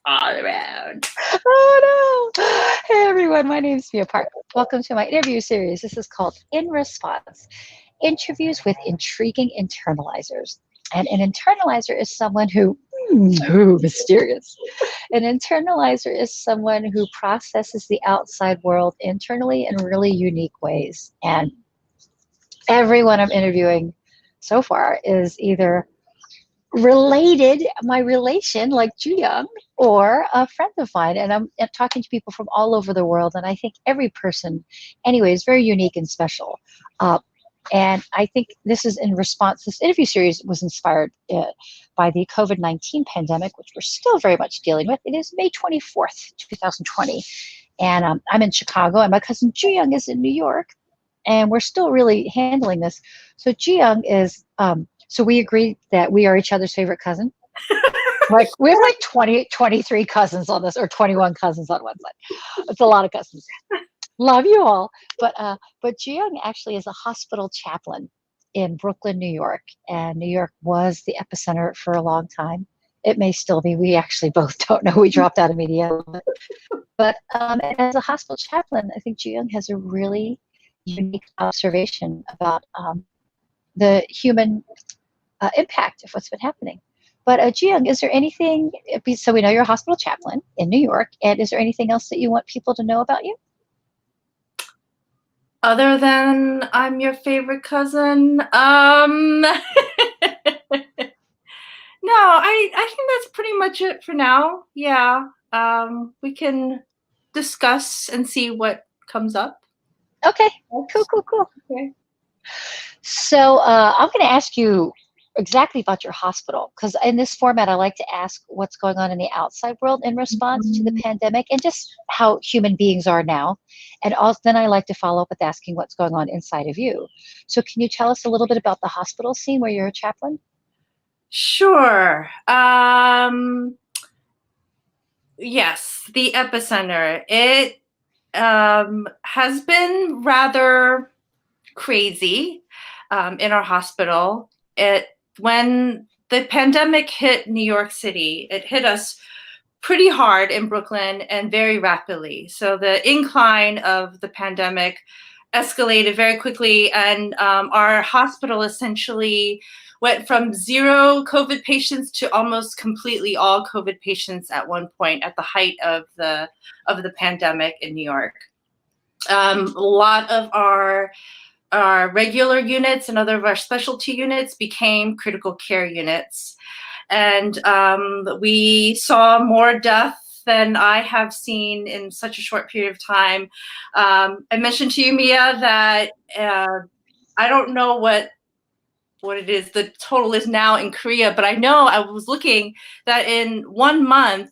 all around. Oh no! Hey everyone, my name is Mia Park. Welcome to my interview series. This is called In Response, interviews with intriguing internalizers. And an internalizer is someone who, mysterious. An internalizer is someone who processes the outside world internally in really unique ways. And everyone I'm interviewing so far is either related, my relation, like Ju-Young, or a friend of mine. And I'm talking to people from all over the world. And I think every person, anyway, is very unique and special. And I think this is in response, this interview series was inspired by the COVID-19 pandemic, which we're still very much dealing with. It is May 24th, 2020. And I'm in Chicago, and my cousin Ju-Young is in New York. And we're still really handling this. So Ju-Young is, so we agreed that we are each other's favorite cousin. Like we have like 20, 23 cousins on this, or 21 cousins on one side. It's a lot of cousins. Love you all. But Ju-Young actually is a hospital chaplain in Brooklyn, New York. And New York was the epicenter for a long time. It may still be. We actually both don't know. We dropped out of media. But as a hospital chaplain, I think Ju-Young has a really unique observation about the human impact of what's been happening. But Ju-Young, is there anything, so we know you're a hospital chaplain in New York, and is there anything else that you want people to know about you? Other than I'm your favorite cousin, no, I think that's pretty much it for now. Yeah, we can discuss and see what comes up. Okay, cool. Okay. So I'm going to ask you exactly about your hospital, because in this format, I like to ask what's going on in the outside world in response to the pandemic and just how human beings are now. And also, then I like to follow up with asking what's going on inside of you. So can you tell us a little bit about the hospital scene where you're a chaplain? Sure. Yes, the epicenter. It has been rather crazy in our hospital. When the pandemic hit New York City, it hit us pretty hard in Brooklyn and very rapidly. So the incline of the pandemic escalated very quickly, and our hospital essentially went from 0 COVID patients to almost completely all COVID patients at one point at the height of the pandemic in New York. A lot of our regular units and other of our specialty units became critical care units. And we saw more death than I have seen in such a short period of time. I mentioned to you, Mia, that I don't know what it is, the total is now in Korea, but I know I was looking that in 1 month,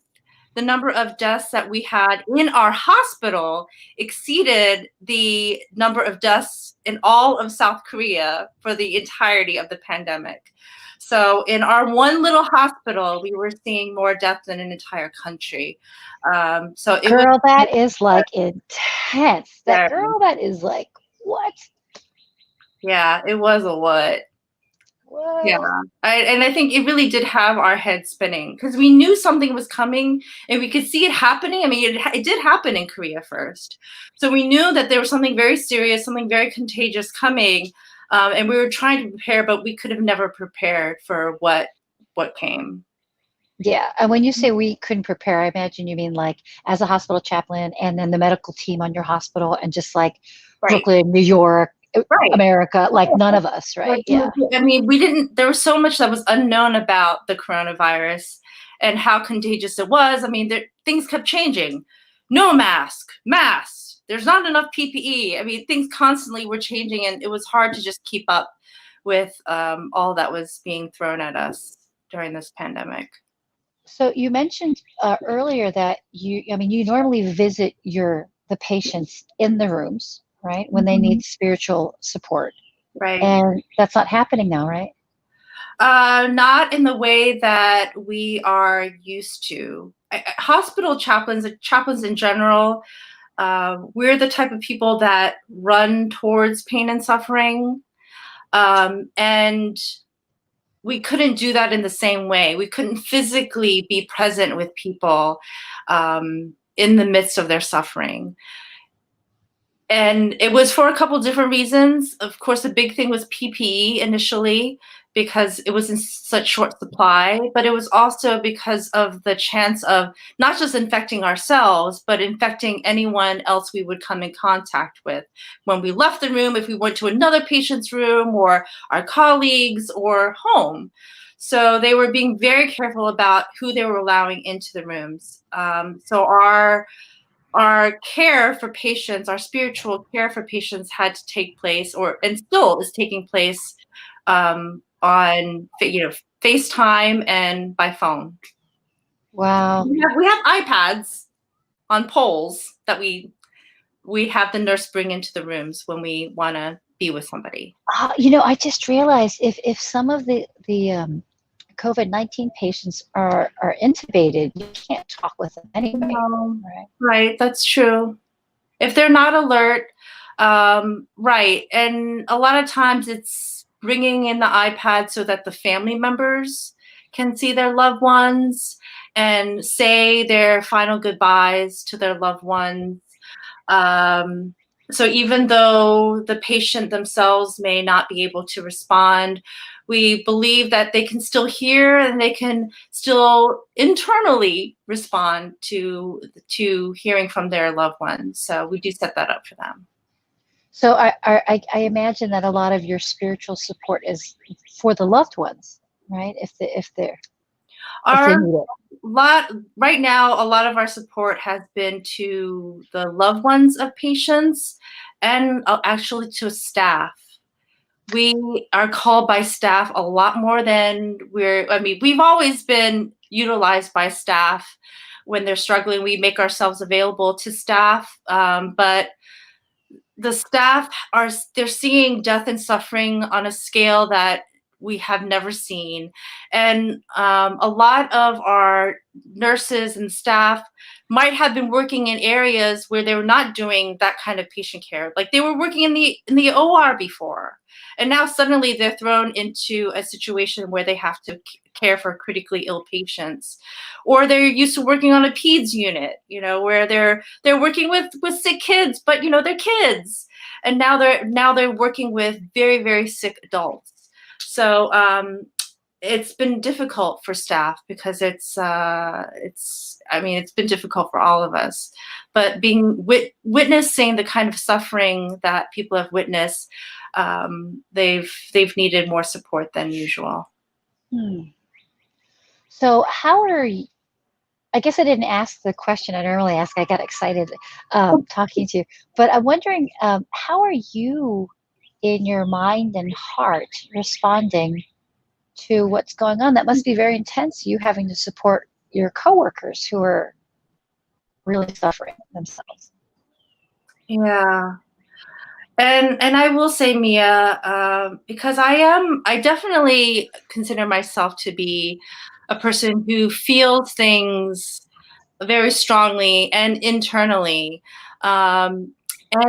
the number of deaths that we had in our hospital exceeded the number of deaths in all of South Korea for the entirety of the pandemic. So in our one little hospital, we were seeing more death than an entire country. So it Girl, was that is like intense. there. That is like, what? Yeah, it was a what. What? Yeah, and I think it really did have our heads spinning because we knew something was coming and we could see it happening. I mean, it did happen in Korea first. So we knew that there was something very serious, something very contagious coming. And we were trying to prepare, but we could have never prepared for what came. Yeah, and when you say we couldn't prepare, I imagine you mean like as a hospital chaplain and then the medical team on your hospital and just like Right. Brooklyn, New York, Right. America, like none of us, right? Yeah. I mean, there was so much that was unknown about the coronavirus and how contagious it was. I mean, things kept changing. No mask. There's not enough PPE. I mean, things constantly were changing, and it was hard to just keep up with all that was being thrown at us during this pandemic. So you mentioned earlier that you normally visit the patients in the rooms, right, when they need spiritual support. Right. And that's not happening now, right? Not in the way that we are used to. Hospital chaplains in general, we're the type of people that run towards pain and suffering. And we couldn't do that in the same way. We couldn't physically be present with people in the midst of their suffering. And it was for a couple different reasons. Of course, the big thing was PPE initially because it was in such short supply, but it was also because of the chance of not just infecting ourselves, but infecting anyone else we would come in contact with when we left the room, if we went to another patient's room or our colleagues or home. So they were being very careful about who they were allowing into the rooms. So our care for patients, our spiritual care for patients had to take place, and still is taking place, on FaceTime and by phone. Wow. We have iPads on poles that we have the nurse bring into the rooms when we want to be with somebody. I just realized if some of the COVID-19 patients are intubated, you can't talk with them anyway. Right? Right, that's true. If they're not alert, right. And a lot of times it's bringing in the iPad so that the family members can see their loved ones and say their final goodbyes to their loved ones. So even though the patient themselves may not be able to respond, we believe that they can still hear and they can still internally respond to hearing from their loved ones. So we do set that up for them. So I imagine that a lot of your spiritual support is for the loved ones, right? If they need it. Right now, a lot of our support has been to the loved ones of patients and actually to staff. We are called by staff a lot more than we've always been utilized by staff when they're struggling. We make ourselves available to staff, but the staff they're seeing death and suffering on a scale that we have never seen. And a lot of our nurses and staff might have been working in areas where they were not doing that kind of patient care. Like they were working in the OR before. And now suddenly they're thrown into a situation where they have to care for critically ill patients. Or they're used to working on a peds unit, where they're working with sick kids, but they're kids. And now they're working with very, very sick adults. So it's been difficult for staff because it's been difficult for all of us. But witnessing the kind of suffering that people have witnessed, they've needed more support than usual. So how are you? I guess I didn't ask the question I normally ask. I got excited talking to you. But I'm wondering, how are you in your mind and heart responding to what's going on? That must be very intense, you having to support your coworkers who are really suffering themselves. Yeah. And I will say, Mia, because I definitely consider myself to be a person who feels things very strongly and internally. And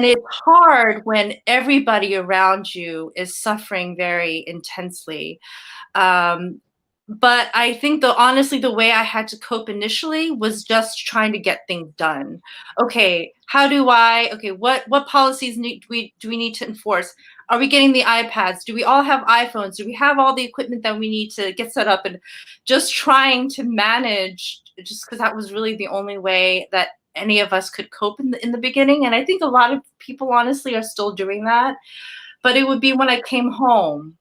it's hard when everybody around you is suffering very intensely. But I think honestly, the way I had to cope initially was just trying to get things done. Okay, what policies do we need to enforce? Are we getting the iPads? Do we all have iPhones? Do we have all the equipment that we need to get set up? And just trying to manage, just because that was really the only way that any of us could cope in the beginning. And I think a lot of people honestly are still doing that. But it would be when I came home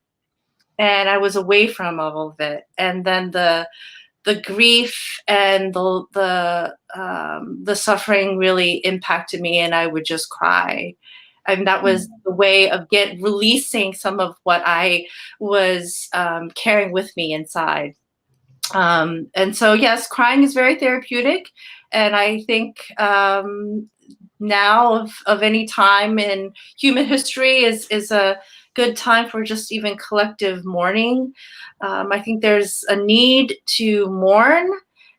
and I was away from all of it, and then the grief and the suffering really impacted me, and I would just cry. And that was the way of releasing some of what I was carrying with me inside. And so, yes, crying is very therapeutic, and I think now of any time in human history is a good time for just even collective mourning. I think there's a need to mourn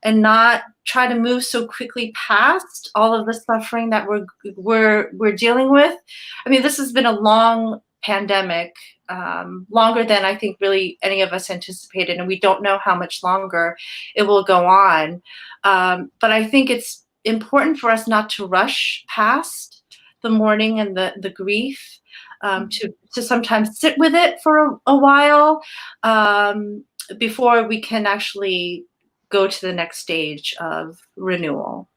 and not try to move so quickly past all of the suffering that we're dealing with. I mean, this has been a long pandemic, longer than I think really any of us anticipated, and we don't know how much longer it will go on. But I think it's important for us not to rush past the mourning and the grief, to sometimes sit with it for a while, before we can actually go to the next stage of renewal.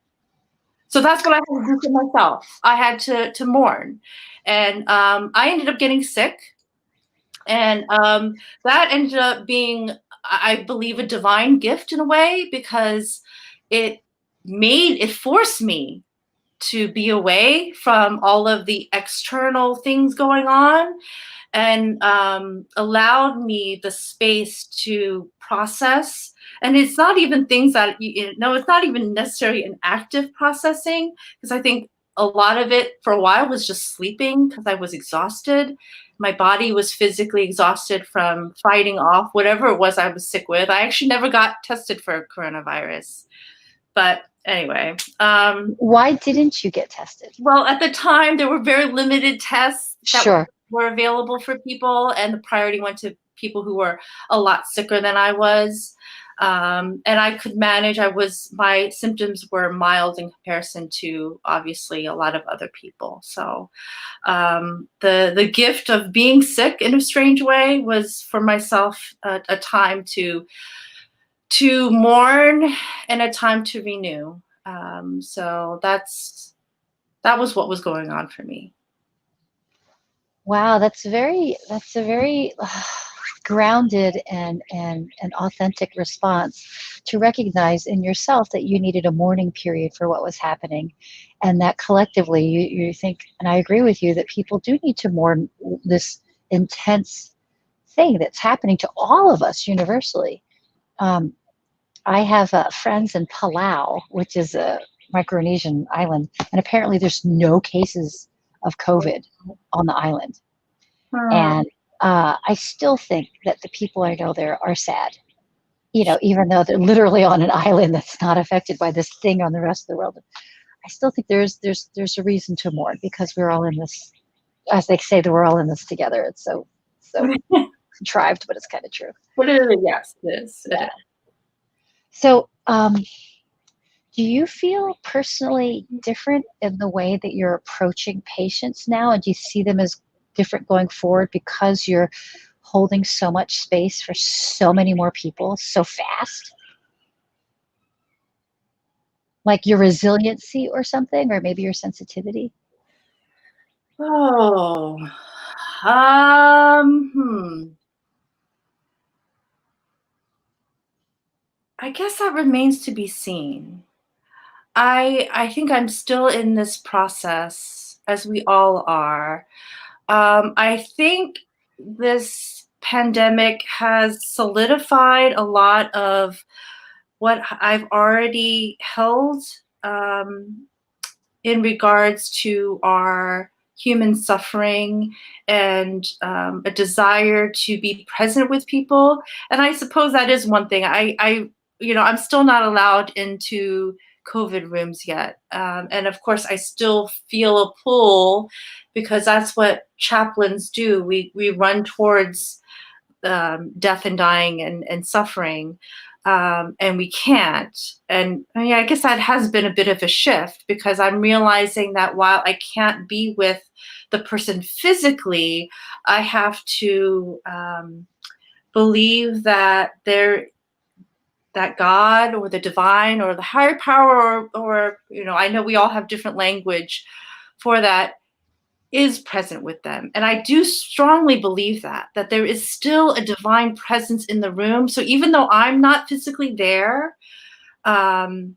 So that's what I had to do for myself. I had to mourn, and I ended up getting sick, and that ended up being, I believe, a divine gift in a way, because it it forced me to be away from all of the external things going on, and allowed me the space to process. And it's not even things that, it's not even necessarily an active processing, because I think a lot of it for a while was just sleeping because I was exhausted. My body was physically exhausted from fighting off whatever it was I was sick with. I actually never got tested for coronavirus. But anyway. Why didn't you get tested? Well, at the time, there were very limited tests that Sure. were available for people, and the priority went to people who were a lot sicker than I was. And I could manage. My symptoms were mild in comparison to obviously a lot of other people. So the gift of being sick in a strange way was for myself a time to mourn and a time to renew. So that was what was going on for me. Wow, that's a very grounded and an authentic response to recognize in yourself that you needed a mourning period for what was happening, and that collectively you think, and I agree with you, that people do need to mourn this intense thing that's happening to all of us universally. I have friends in Palau, which is a Micronesian island, and apparently there's no cases of COVID on the island. And I still think that the people I know there are sad, even though they're literally on an island that's not affected by this thing on the rest of the world. I still think there's a reason to mourn, because we're all in this, as they say, that we're all in this together. It's so contrived, but it's kind of true. But yes, it is. Yeah. So, do you feel personally different in the way that you're approaching patients now? And do you see them as different going forward because you're holding so much space for so many more people so fast? Like your resiliency or something, or maybe your sensitivity? Oh, I guess that remains to be seen. I think I'm still in this process, as we all are. I think this pandemic has solidified a lot of what I've already held, in regards to our human suffering, and a desire to be present with people. And I suppose that is one thing. I'm still not allowed into COVID rooms yet. And of course, I still feel a pull, because that's what chaplains do. We run towards death and dying and suffering, and we can't. And I guess that has been a bit of a shift, because I'm realizing that while I can't be with the person physically, I have to believe that that God or the divine or the higher power, or I know we all have different language for that, is present with them. And I do strongly believe that there is still a divine presence in the room. So even though I'm not physically there, and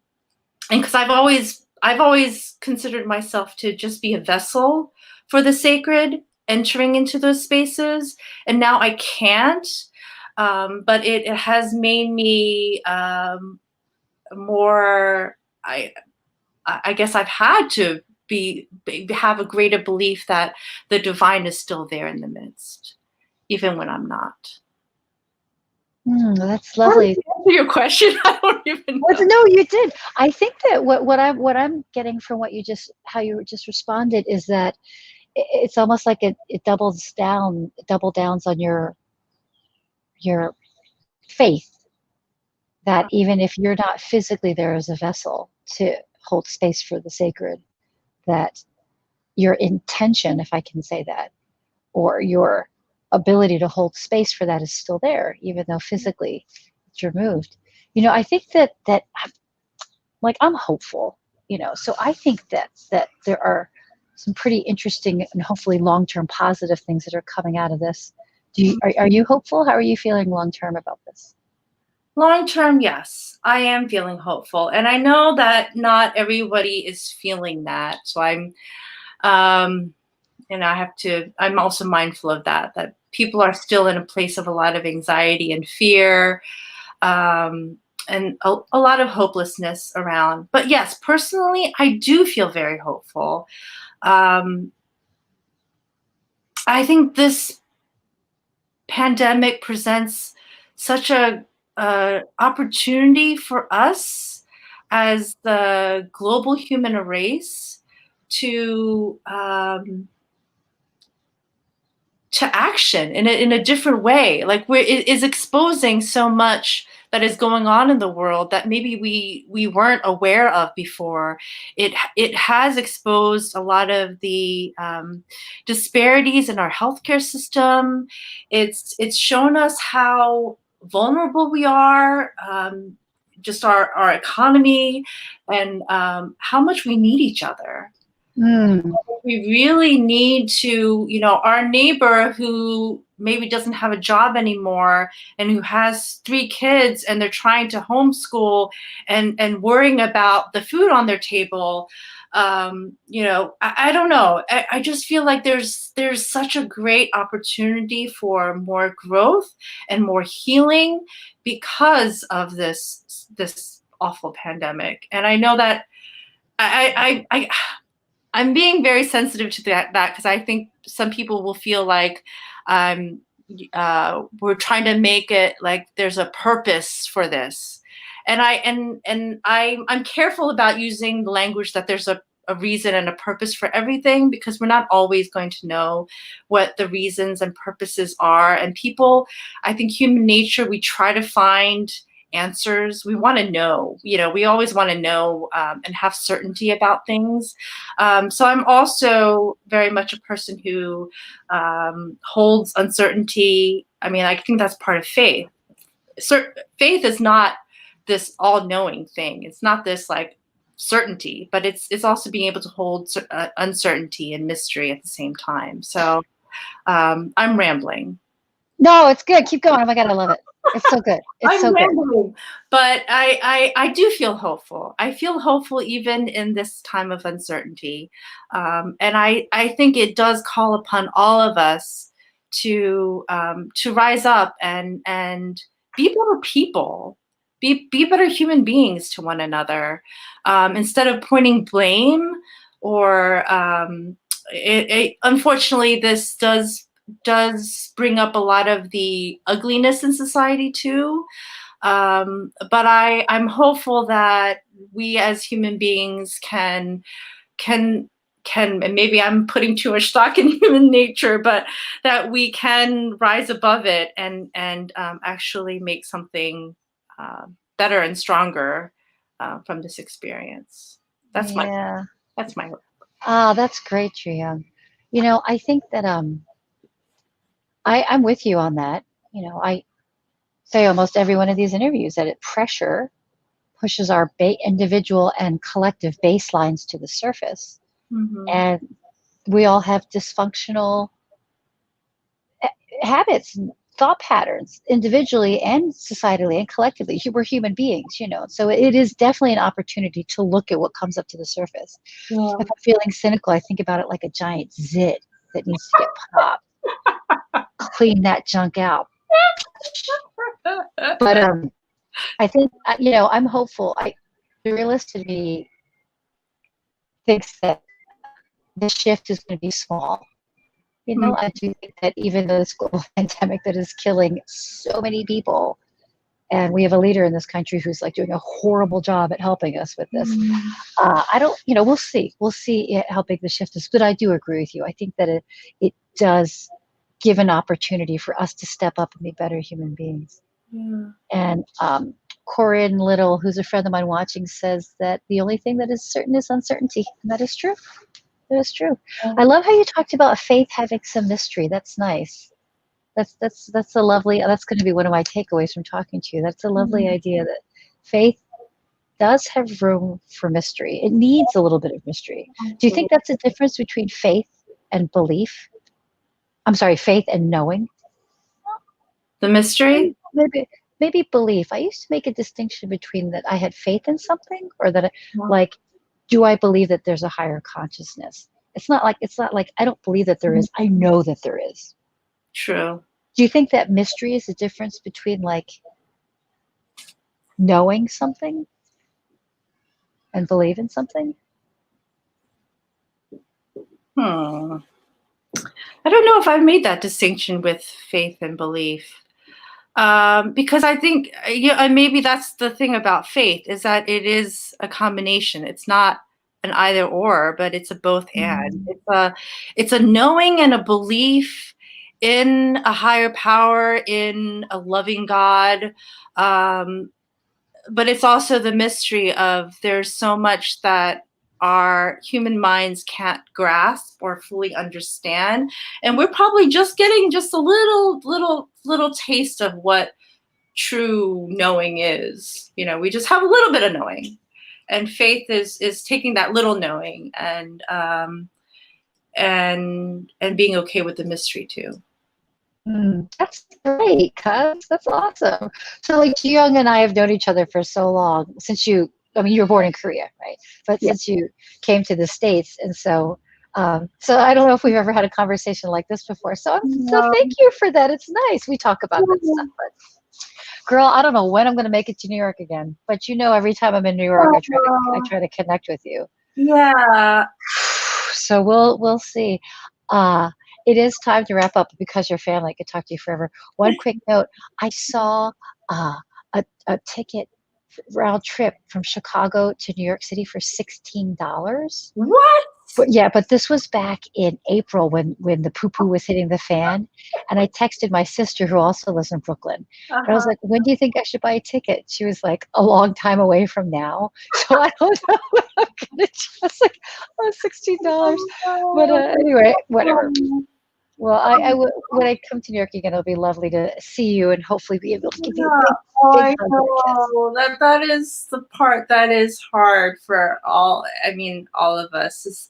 because I've always considered myself to just be a vessel for the sacred, entering into those spaces, and now I can't. But it has made me more. I guess I've had to have a greater belief that the divine is still there in the midst, even when I'm not. That's lovely. To answer your question, I don't even know. No, you did. I think that what I'm getting from how you just responded is that it's almost like it double downs on your faith that even if you're not physically there as a vessel to hold space for the sacred, that your intention, if I can say that, or your ability to hold space for that is still there, even though physically it's removed. I think that like I'm hopeful, so I think that there are some pretty interesting and hopefully long-term positive things that are coming out of this. Are you hopeful? How are you feeling long-term about this? Long term, yes, I am feeling hopeful. And I know that not everybody is feeling that. So um, I'm also mindful of that people are still in a place of a lot of anxiety and fear, and a lot of hopelessness around. But yes, personally, I do feel very hopeful. Um, I think this pandemic presents such a opportunity for us as the global human race to action in a different way. Like it is exposing so much that is going on in the world that maybe we weren't aware of before. It has exposed a lot of the disparities in our healthcare system. It's shown us how vulnerable we are, just our economy, and how much we need each other. Mm. We really need to, our neighbor who maybe doesn't have a job anymore and who has 3 kids and they're trying to homeschool and worrying about the food on their table. I don't know. I just feel like there's such a great opportunity for more growth and more healing because of this awful pandemic. And I know that I'm being very sensitive to that because I think some people will feel like we're trying to make it like there's a purpose for this, and I'm careful about using the language that there's a reason and a purpose for everything, because we're not always going to know what the reasons and purposes are. And people, I think human nature, we try to find answers. We want to know, we always want to know, and have certainty about things. So I'm also very much a person who holds uncertainty. I mean, I think that's part of faith. Faith is not this all-knowing thing. It's not this like certainty, but it's also being able to hold uncertainty and mystery at the same time. So I'm rambling. No, it's good. Keep going. Oh my God, I love it. It's so good. It's so good. But I do feel hopeful. I feel hopeful even in this time of uncertainty. And I think it does call upon all of us to rise up and be better people, be better human beings to one another, instead of pointing blame or unfortunately, this does bring up a lot of the ugliness in society too. But I'm hopeful that we as human beings can, and maybe I'm putting too much stock in human nature, but that we can rise above it and actually make something better and stronger from this experience. That's my hope. That's great, Triyoung. I think that I'm with you on that. I say almost every one of these interviews that pressure pushes our individual and collective baselines to the surface. Mm-hmm. And we all have dysfunctional habits and thought patterns individually and societally and collectively. We're human beings, so it is definitely an opportunity to look at what comes up to the surface. Yeah. If I'm feeling cynical, I think about it like a giant zit that needs to get popped. Clean that junk out. But I think, I'm hopeful. The realist in me thinks that the shift is going to be small. I do think that even though this global pandemic that is killing so many people, And we have a leader in this country who's like doing a horrible job at helping us with this. Mm. I don't, we'll see. We'll see how big the shift is. But I do agree with you. I think that it does give an opportunity for us to step up and be better human beings. Yeah. And Corinne Little, who's a friend of mine watching, says that the only thing that is certain is uncertainty. And that is true. That is true. I love how you talked about faith having some mystery. That's nice. That's a lovely, that's going to be one of my takeaways from talking to you. That's a lovely idea that faith does have room for mystery. It needs a little bit of mystery. Do you think that's a difference between faith and belief? I'm sorry, faith and knowing? The mystery? Maybe belief. I used to make a distinction between that I had faith in something or that like, do I believe that there's a higher consciousness? It's not like I don't believe that there is. I know that there is. True. Do you think that mystery is the difference between like knowing something and believe in something? I don't know if I've made that distinction with faith and belief. Because I think, maybe that's the thing about faith, is that it is a combination. It's not an either or, but it's a both and. It's a knowing and a belief in a higher power, in a loving God. But it's also the mystery of there's so much that our human minds can't grasp or fully understand. And we're probably just getting just a little taste of what true knowing is. We just have a little bit of knowing. And faith is taking that little knowing and being okay with the mystery too. That's great, cuz. That's awesome. So like Young and I have known each other for so long since you were born in Korea, right? But since you came to the States, and so I don't know if we've ever had a conversation like this before. So thank you for that. It's nice. We talk about that stuff. But girl, I don't know when I'm going to make it to New York again. But every time I'm in New York, I try to connect with you. Yeah. So we'll see. It is time to wrap up because your family could talk to you forever. One quick note: I saw a ticket round trip from Chicago to New York City for $16. What? But this was back in April when the poo-poo was hitting the fan. And I texted my sister who also lives in Brooklyn. And I was like, when do you think I should buy a ticket? She was like, a long time away from now. So I don't know what I'm going to do. I was like, $16. But anyway, whatever. Well, when I come to New York again, it'll be lovely to see you and hopefully be able to give you a big hug. That is the part that is hard for all of us, is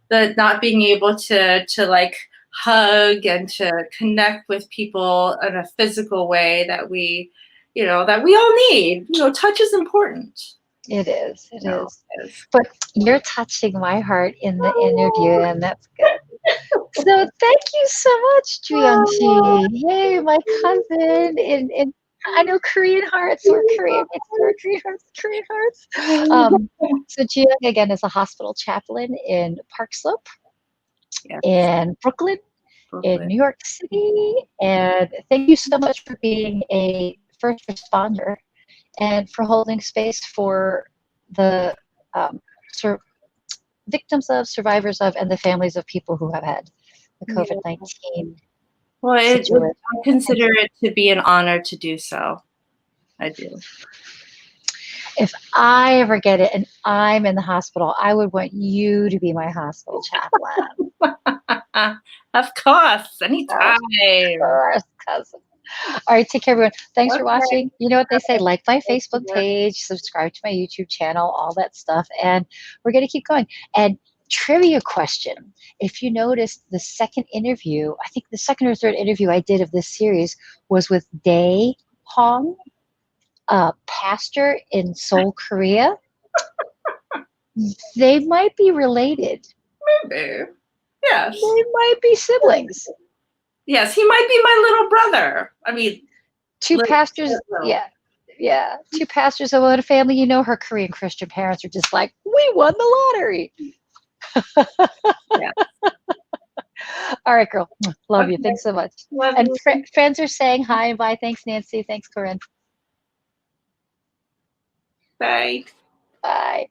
the not being able to like hug and to connect with people in a physical way that we all need. Touch is important. It is. It is. But you're touching my heart in the interview, and that's good. So thank you so much, Juyong-shi. Yay, my cousin in I know Korean hearts. We're Korean. We're Korean hearts. So Juyong again is a hospital chaplain in Park Slope, in Brooklyn, in New York City. And thank you so much for being a first responder and for holding space for the victims of, survivors of, and the families of people who have had the COVID-19. Well, I consider it to be an honor to do so. I do. If I ever get it and I'm in the hospital, I would want you to be my hospital chaplain. Of course, anytime. Of course, cousin. All right, take care, everyone. Thanks for watching. You know what they say, like my Facebook page, subscribe to my YouTube channel, all that stuff. And we're going to keep going. And trivia question. If you noticed, the second interview, I think the second or third interview I did of this series was with Dae Hong, a pastor in Seoul, Korea. They might be related. Maybe. Yes. They might be siblings. Yes, he might be my little brother. Two pastors. Yeah. Two pastors of a family. Her Korean Christian parents are just like, we won the lottery. Yeah. All right, girl. Love you. Thanks so much. Love and you. Friends are saying hi and bye. Thanks, Nancy. Thanks, Corinne. Bye. Bye.